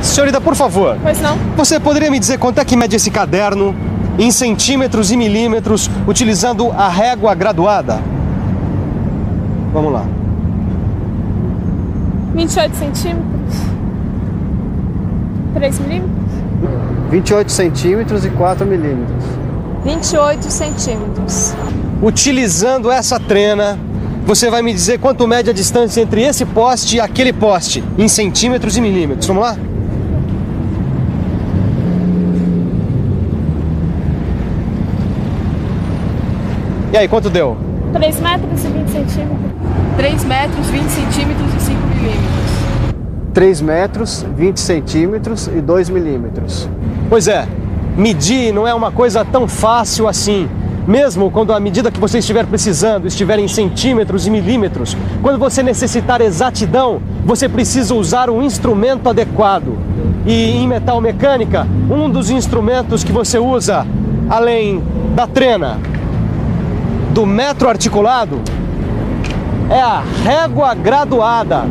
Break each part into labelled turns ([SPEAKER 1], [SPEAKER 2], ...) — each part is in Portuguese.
[SPEAKER 1] Senhorita, por favor.
[SPEAKER 2] Pois não?
[SPEAKER 1] Você poderia me dizer quanto é que mede esse caderno em centímetros e milímetros utilizando a régua graduada? Vamos lá.
[SPEAKER 2] 28 centímetros. 3 milímetros?
[SPEAKER 3] 28 centímetros e 4 milímetros.
[SPEAKER 2] 28 centímetros.
[SPEAKER 1] Utilizando essa trena, você vai me dizer quanto mede a distância entre esse poste e aquele poste, em centímetros e milímetros. Vamos lá? E aí, quanto deu?
[SPEAKER 2] 3 metros e 20 centímetros.
[SPEAKER 4] 3 metros, 20 centímetros e 5 milímetros.
[SPEAKER 3] 3 metros, 20 centímetros e 2 milímetros.
[SPEAKER 1] Pois é, medir não é uma coisa tão fácil assim. Mesmo quando a medida que você estiver precisando estiver em centímetros e milímetros, quando você necessitar exatidão, você precisa usar um instrumento adequado. E em metalmecânica, um dos instrumentos que você usa, além da trena, do metro articulado, é a régua graduada.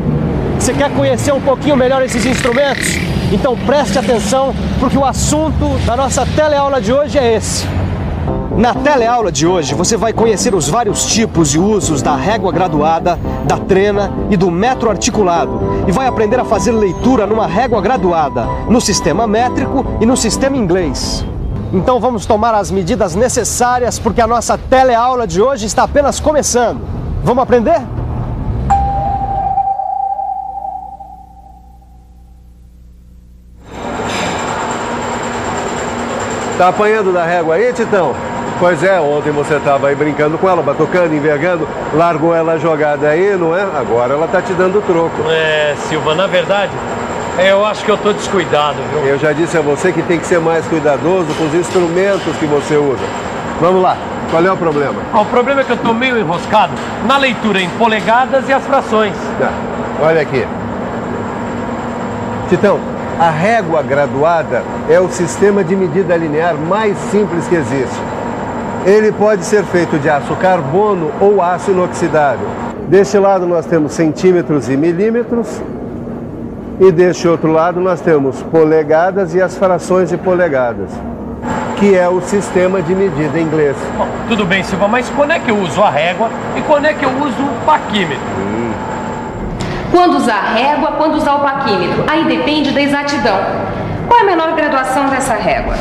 [SPEAKER 1] Você quer conhecer um pouquinho melhor esses instrumentos? Então preste atenção, porque o assunto da nossa teleaula de hoje é esse. Na teleaula de hoje, você vai conhecer os vários tipos e usos da régua graduada, da trena e do metro articulado. E vai aprender a fazer leitura numa régua graduada, no sistema métrico e no sistema inglês. Então vamos tomar as medidas necessárias, porque a nossa teleaula de hoje está apenas começando. Vamos aprender?
[SPEAKER 5] Tá apanhando da régua aí, Titão? Pois é, ontem você estava aí brincando com ela, batucando, envergando, largou ela jogada aí, não é? Agora ela tá te dando troco.
[SPEAKER 6] É, Silva, na verdade, eu acho que eu tô descuidado, viu?
[SPEAKER 5] Eu já disse a você que tem que ser mais cuidadoso com os instrumentos que você usa. Vamos lá, qual é o problema?
[SPEAKER 6] O problema é que eu tô meio enroscado na leitura em polegadas e as frações.
[SPEAKER 5] Tá, olha aqui. Titão, a régua graduada é o sistema de medida linear mais simples que existe. Ele pode ser feito de aço carbono ou aço inoxidável. Deste lado nós temos centímetros e milímetros. E deste outro lado nós temos polegadas e as frações de polegadas, que é o sistema de medida em inglês.
[SPEAKER 6] Bom, tudo bem, Silva, mas quando é que eu uso a régua e quando é que eu uso o paquímetro?
[SPEAKER 7] Quando usar a régua, quando usar o paquímetro. Aí depende da exatidão. Qual é a menor graduação dessa régua?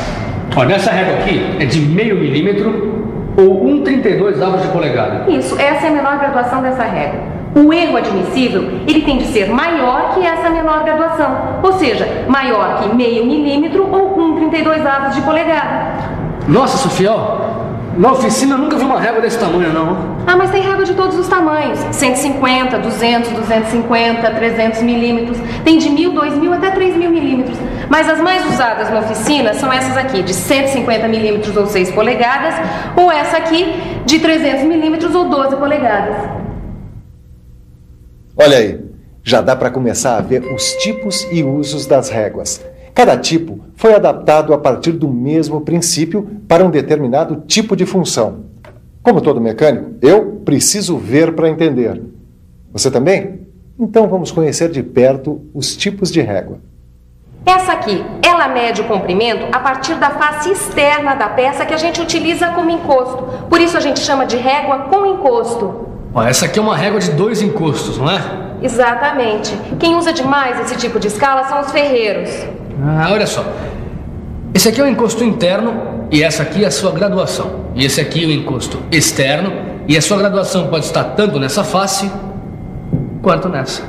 [SPEAKER 8] Ó, nessa régua aqui é de meio milímetro ou 1/32 avos de polegada.
[SPEAKER 7] Isso, essa é a menor graduação dessa régua. O erro admissível, ele tem de ser maior que essa menor graduação. Ou seja, maior que meio milímetro ou 1/32 avos de polegada.
[SPEAKER 8] Nossa, Sofia, ó, na oficina eu nunca vi uma régua desse tamanho, não.
[SPEAKER 7] Ah, mas tem régua de todos os tamanhos. 150, 200, 250, 300 milímetros. Tem de 1.000, 2.000 até 3.000 milímetros. Mas as mais usadas na oficina são essas aqui, de 150 milímetros ou 6 polegadas, ou essa aqui, de 300 milímetros ou 12 polegadas.
[SPEAKER 9] Olha aí, já dá para começar a ver os tipos e usos das réguas. Cada tipo foi adaptado a partir do mesmo princípio para um determinado tipo de função. Como todo mecânico, eu preciso ver para entender. Você também? Então vamos conhecer de perto os tipos de régua.
[SPEAKER 7] Essa aqui, ela mede o comprimento a partir da face externa da peça que a gente utiliza como encosto. Por isso a gente chama de régua com encosto.
[SPEAKER 8] Ó, essa aqui é uma régua de 2 encostos, não é?
[SPEAKER 7] Exatamente. Quem usa demais esse tipo de escala são os ferreiros.
[SPEAKER 8] Ah, olha só. Esse aqui é o encosto interno e essa aqui é a sua graduação. E esse aqui é o encosto externo e a sua graduação pode estar tanto nessa face quanto nessa.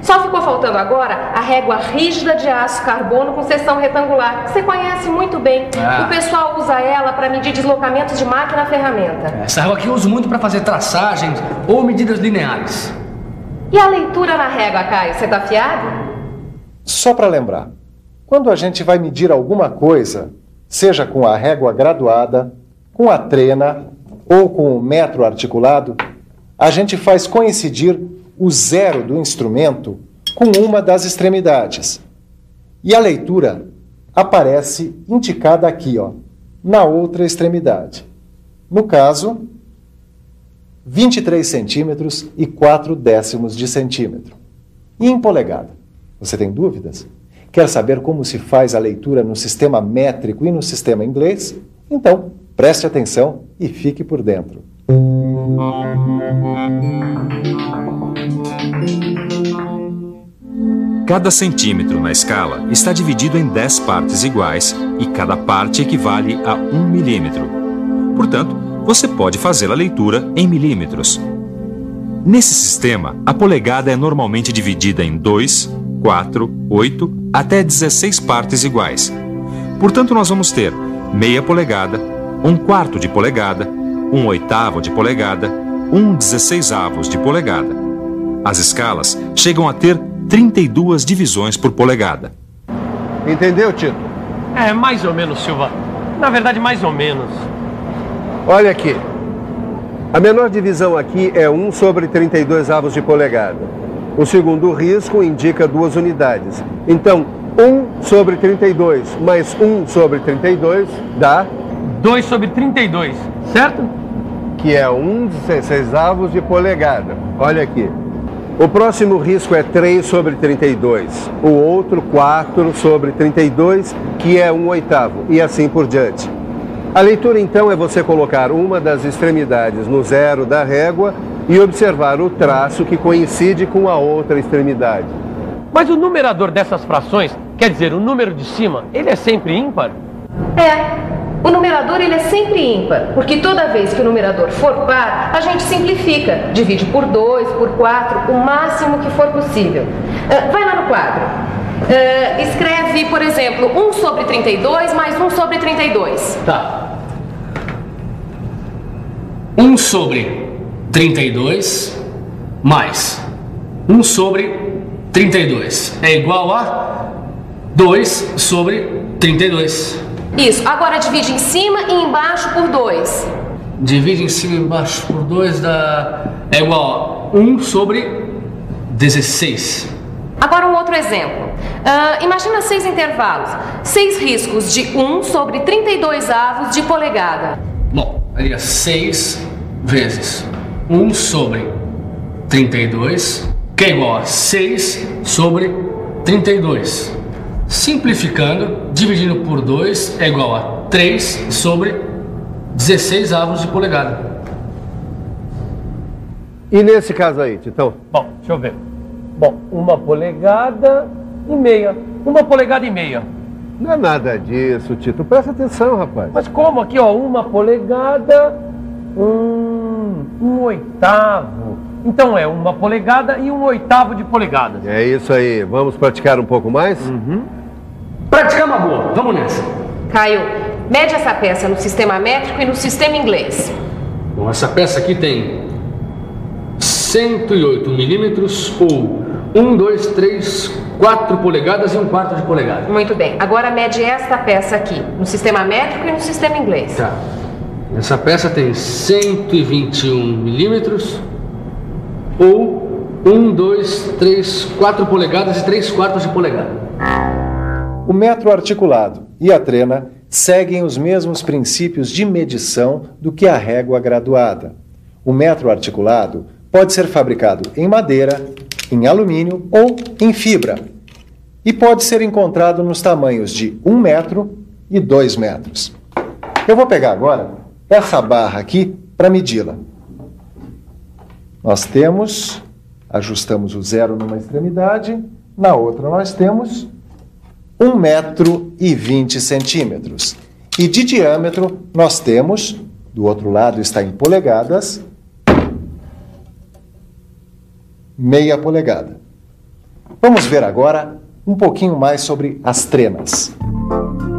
[SPEAKER 7] Só ficou faltando agora a régua rígida de aço carbono com seção retangular, que você conhece muito bem. O pessoal usa ela para medir deslocamentos de máquina a ferramenta.
[SPEAKER 8] Essa régua aqui eu uso muito para fazer traçagens ou medidas lineares.
[SPEAKER 7] E a leitura na régua, Caio, você tá afiado?
[SPEAKER 9] Só para lembrar, quando a gente vai medir alguma coisa, seja com a régua graduada, com a trena ou com o metro articulado, a gente faz coincidir o zero do instrumento com uma das extremidades. E a leitura aparece indicada aqui, ó, na outra extremidade. No caso, 23 centímetros e 4 décimos de centímetro. E em polegada? Você tem dúvidas? Quer saber como se faz a leitura no sistema métrico e no sistema inglês? Então, preste atenção e fique por dentro.
[SPEAKER 10] Cada centímetro na escala está dividido em 10 partes iguais e cada parte equivale a 1 milímetro. Portanto, você pode fazer a leitura em milímetros. Nesse sistema, a polegada é normalmente dividida em 2, 4, 8 até 16 partes iguais. Portanto, nós vamos ter meia polegada, 1/4 de polegada, 1/8 de polegada, 1/16 de polegada. As escalas chegam a ter 32 divisões por polegada.
[SPEAKER 5] Entendeu, Tito?
[SPEAKER 6] É, mais ou menos, Silva. Na verdade, mais ou menos.
[SPEAKER 5] Olha aqui. A menor divisão aqui é 1/32 de polegada. O segundo risco indica 2 unidades. Então, 1/32 mais 1/32 dá...
[SPEAKER 6] 2/32, certo?
[SPEAKER 5] Que é 1/16 de polegada. Olha aqui. O próximo risco é 3/32. O outro, 4/32, que é 1/8. E assim por diante. A leitura, então, é você colocar uma das extremidades no zero da régua e observar o traço que coincide com a outra extremidade.
[SPEAKER 6] Mas o numerador dessas frações, quer dizer, o número de cima, ele é sempre ímpar?
[SPEAKER 7] O numerador ele é sempre ímpar, porque toda vez que o numerador for par, a gente simplifica. Divide por 2, por 4, o máximo que for possível. Vai lá no quadro. Escreve, por exemplo, 1/32 mais 1/32.
[SPEAKER 8] Tá. 1/32 mais 1/32 é igual a 2/32.
[SPEAKER 7] Isso. Agora divide em cima e embaixo por 2.
[SPEAKER 8] Divide em cima e embaixo por 2 é igual a 1/16.
[SPEAKER 7] Agora um outro exemplo. Imagina 6 intervalos. 6 riscos de 1/32 de polegada.
[SPEAKER 8] Bom, aí é 6 vezes 1/32, que é igual a 6/32. Simplificando, dividindo por 2 é igual a 3/16 de polegada.
[SPEAKER 5] E nesse caso aí, Titão?
[SPEAKER 6] Bom, deixa eu ver. Bom, 1 polegada e meia. 1 polegada e meia.
[SPEAKER 5] Não é nada disso, Tito. Presta atenção, rapaz.
[SPEAKER 6] Mas como aqui, ó, 1 polegada, 1/8. Então é 1 polegada e 1/8 de polegada.
[SPEAKER 5] É isso aí. Vamos praticar um pouco mais?
[SPEAKER 8] Praticar uma boa. Vamos nessa.
[SPEAKER 7] Caio, mede essa peça no sistema métrico e no sistema inglês.
[SPEAKER 8] Bom, essa peça aqui tem 108 milímetros ou 1, 2, 3, 4 polegadas e 1/4 de polegada.
[SPEAKER 7] Muito bem. Agora mede esta peça aqui, no sistema métrico e no sistema inglês.
[SPEAKER 8] Tá. Essa peça tem 121 milímetros ou 1, 2, 3, 4 polegadas e 3/4 de polegada.
[SPEAKER 9] O metro articulado e a trena seguem os mesmos princípios de medição do que a régua graduada. O metro articulado pode ser fabricado em madeira, em alumínio ou em fibra. E pode ser encontrado nos tamanhos de 1 metro e 2 metros. Eu vou pegar agora essa barra aqui para medi-la. Nós ajustamos o zero numa extremidade, na outra nós temos 1 metro e 20 centímetros. E de diâmetro nós temos, do outro lado está em polegadas, meia polegada. Vamos ver agora um pouquinho mais sobre as trenas.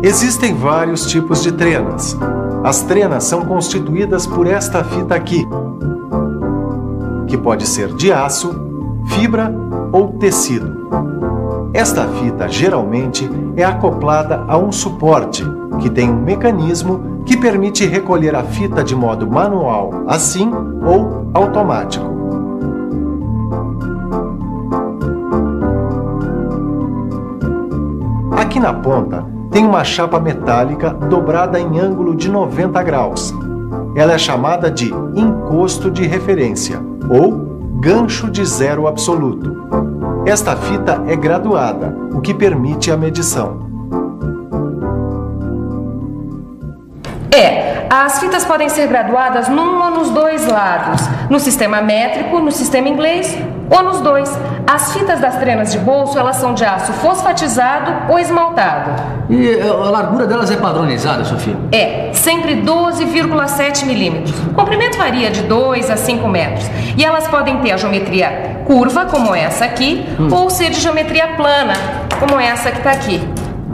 [SPEAKER 9] Existem vários tipos de trenas. As trenas são constituídas por esta fita aqui, que pode ser de aço, fibra ou tecido. Esta fita geralmente é acoplada a um suporte, que tem um mecanismo que permite recolher a fita de modo manual, assim, ou automático. Aqui na ponta tem uma chapa metálica dobrada em ângulo de 90 graus. Ela é chamada de encosto de referência ou gancho de zero absoluto. Esta fita é graduada, o que permite a medição.
[SPEAKER 7] As fitas podem ser graduadas num ou nos dois lados, no sistema métrico, no sistema inglês ou nos dois. As fitas das trenas de bolso, elas são de aço fosfatizado ou esmaltado.
[SPEAKER 8] E a largura delas é padronizada, Sofia?
[SPEAKER 7] Sempre 12,7 milímetros. O comprimento varia de 2 a 5 metros. E elas podem ter a geometria curva, como essa aqui, ou ser de geometria plana, como essa que está aqui.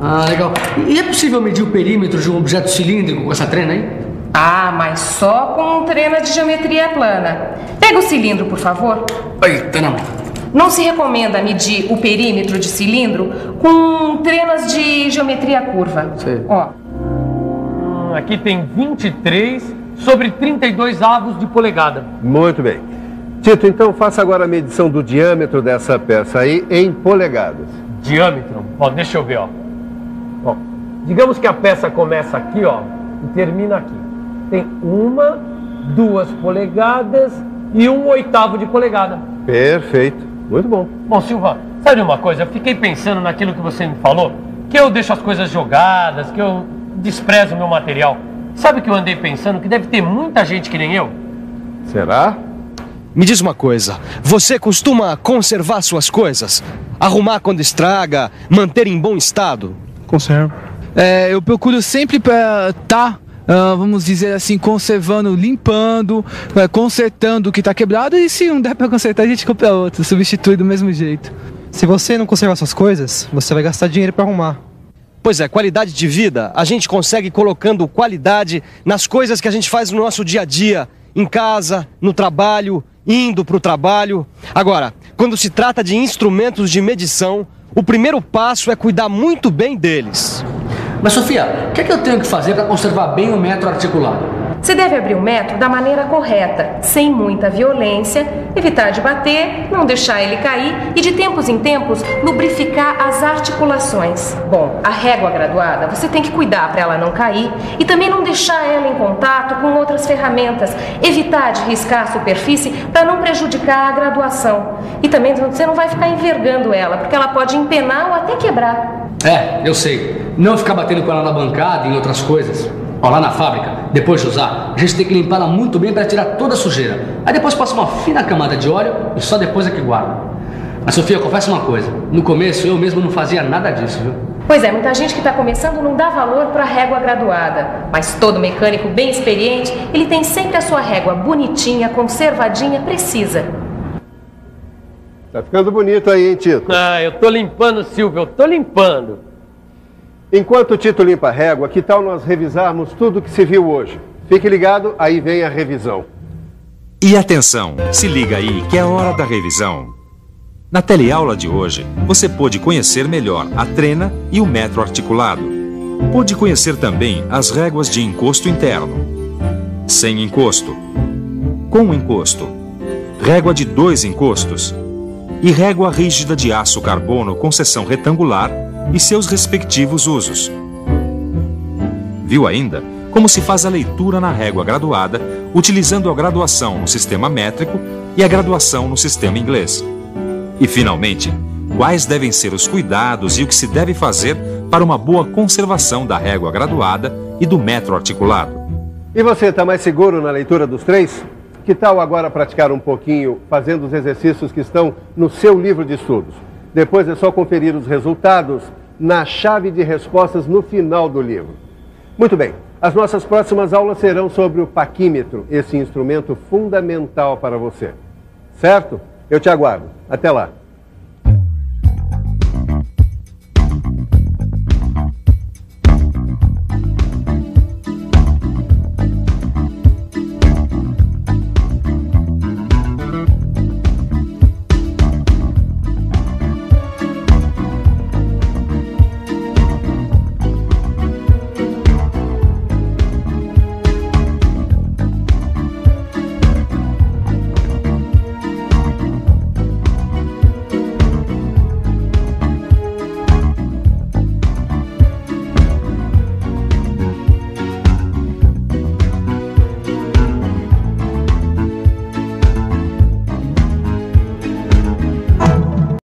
[SPEAKER 8] Ah, legal. E é possível medir o perímetro de um objeto cilíndrico com essa trena aí?
[SPEAKER 7] Mas só com trena de geometria plana. Pega o cilindro, por favor.
[SPEAKER 8] Eita, não.
[SPEAKER 7] Não se recomenda medir o perímetro de cilindro com trenas de geometria curva.
[SPEAKER 8] Sei.
[SPEAKER 6] Aqui tem 23 sobre 32 avos de polegada.
[SPEAKER 5] Muito bem. Tito, então faça agora a medição do diâmetro dessa peça aí em polegadas.
[SPEAKER 6] Diâmetro? Deixa eu ver, digamos que a peça começa aqui, e termina aqui. Tem 1, 2 polegadas e 1/8 de polegada.
[SPEAKER 5] Perfeito. Muito bom.
[SPEAKER 6] Bom, Silva, sabe uma coisa? Eu fiquei pensando naquilo que você me falou, que eu deixo as coisas jogadas, que eu desprezo o meu material. Sabe o que eu andei pensando? Que deve ter muita gente que nem eu.
[SPEAKER 5] Será?
[SPEAKER 1] Me diz uma coisa, você costuma conservar suas coisas? Arrumar quando estraga, manter em bom estado?
[SPEAKER 11] Conservo. Eu procuro sempre estar, vamos dizer assim, conservando, limpando, consertando o que está quebrado, e se não der para consertar a gente compra outro, substitui do mesmo jeito.
[SPEAKER 12] Se você não conservar suas coisas, você vai gastar dinheiro para arrumar.
[SPEAKER 1] Pois é, qualidade de vida a gente consegue colocando qualidade nas coisas que a gente faz no nosso dia a dia, em casa, no trabalho, indo para o trabalho. Agora, quando se trata de instrumentos de medição, o primeiro passo é cuidar muito bem deles.
[SPEAKER 8] Mas, Sofia, o que é que eu tenho que fazer para conservar bem o metro articulado?
[SPEAKER 7] Você deve abrir o metro da maneira correta, sem muita violência, evitar de bater, não deixar ele cair e de tempos em tempos lubrificar as articulações. Bom, a régua graduada você tem que cuidar para ela não cair e também não deixar ela em contato com outras ferramentas, evitar de riscar a superfície para não prejudicar a graduação. E também você não vai ficar envergando ela, porque ela pode empenar ou até quebrar.
[SPEAKER 8] Eu sei. Não ficar batendo com ela na bancada e em outras coisas. Lá na fábrica, depois de usar, a gente tem que limpá-la muito bem para tirar toda a sujeira. Aí depois passa uma fina camada de óleo e só depois é que guarda. Mas, Sofia, confessa uma coisa. No começo eu mesmo não fazia nada disso, viu?
[SPEAKER 7] Pois é, muita gente que está começando não dá valor para a régua graduada. Mas todo mecânico bem experiente, ele tem sempre a sua régua bonitinha, conservadinha, precisa.
[SPEAKER 5] Tá ficando bonito aí, hein, Tito?
[SPEAKER 6] Eu tô limpando, Silvio, eu tô limpando.
[SPEAKER 5] Enquanto o Tito limpa a régua, que tal nós revisarmos tudo que se viu hoje? Fique ligado, aí vem a revisão.
[SPEAKER 10] E atenção, se liga aí que é hora da revisão. Na teleaula de hoje, você pôde conhecer melhor a trena e o metro articulado. Pôde conhecer também as réguas de encosto interno, sem encosto, com encosto, régua de 2 encostos e régua rígida de aço carbono com seção retangular e seus respectivos usos. Viu ainda como se faz a leitura na régua graduada, utilizando a graduação no sistema métrico e a graduação no sistema inglês. E, finalmente, quais devem ser os cuidados e o que se deve fazer para uma boa conservação da régua graduada e do metro articulado.
[SPEAKER 5] E você, está mais seguro na leitura dos 3? Que tal agora praticar um pouquinho fazendo os exercícios que estão no seu livro de estudos? Depois é só conferir os resultados na chave de respostas no final do livro. Muito bem, as nossas próximas aulas serão sobre o paquímetro, esse instrumento fundamental para você. Certo? Eu te aguardo. Até lá.